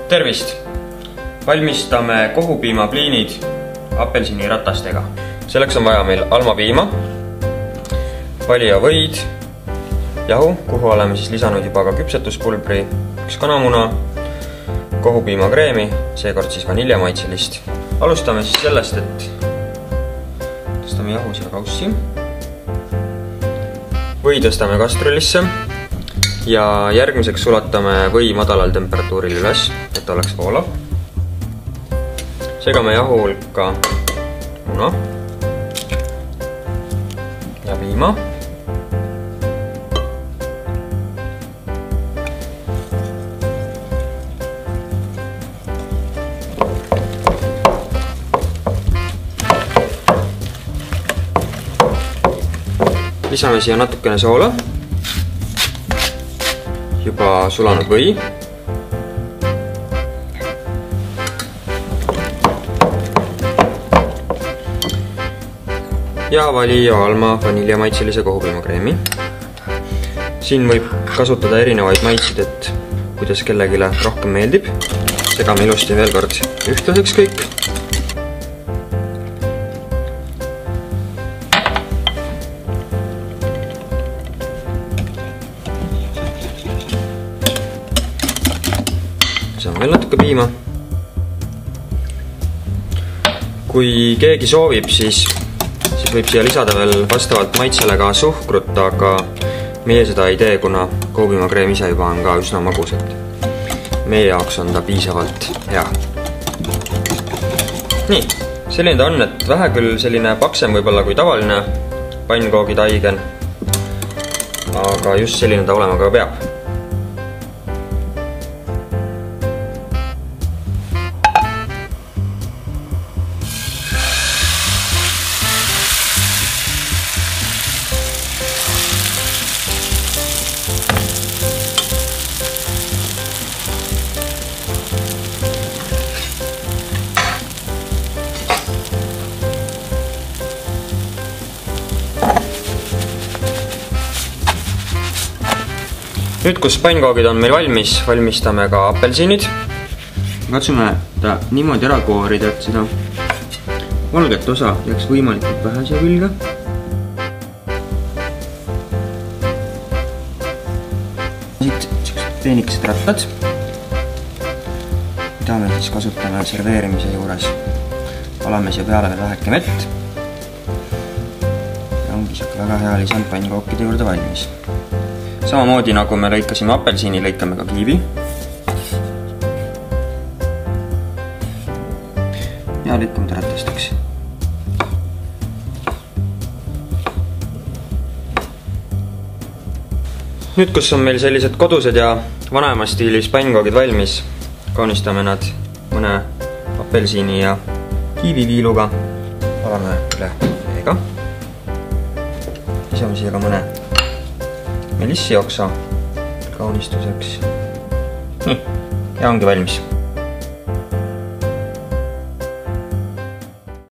Tervist! Valmistame kohupiimapliinid apelsiniratastega. Selleks on vaja meil almapiima, valijavõid, jahu, kuhu oleme lisanud juba ka küpsetuspulbri, üks kanamuna, kohupiimakreemi, seekord vaniljamaitselist. Alustame sellest, et tõstame jahu siia kaussi. Või tõstame kastrulisse ja järgmiseks sulatame või madalal temperatuuril üles, et oleks voolav. Segame jahu hulka muna ja piima. Lisame siia natukene soola, juba sulanud või ja valija alma vaniljamaitselise kohupiimakreemi. Siin võib kasutada erinevaid maitseid, et kuidas kellelegi rohkem meeldib. Segame ilusti veel kord ühtlaseks kõik. Lisame veel natuke piima. Kui keegi soovib, siis võib siia lisada veel vastavalt maitsele ka suhkrut, aga meie seda ei tee, kuna kohupiimakreem ise juba on ka üsna magus, et meie jaoks on ta piisavalt hea. Nii, selline ta on, et vähe küll selline paksem võib-olla kui tavaline pannkoogitaigen, aga just selline ta olema ka peab. Nüüd, kus pannkoogid on meil valmis, valmistame ka apelsinid. Katsume ta niimoodi ära koorida, et seda valget osa jääks võimalikult vähe siia külge. Siit sellised peenikesed rattad, mida me kasutame serveerimise juures. Valame siia peale veel väheke mett. Ja ongi väga hea lisand pannkookide juurde valmis. Samamoodi nagu me lõikasime apelsini, lõikame ka kiivi. Ja lõikame ta ratasteks. Nüüd, kus on meil sellised kodused ja vanaema stiilis pannkoogid valmis, kaunistame nad mõne apelsini ja kiiviviiluga. Valame üle veega. Lisame siia ka mõne melissi oksa kaunistuseks. Nii, ja ongi valmis.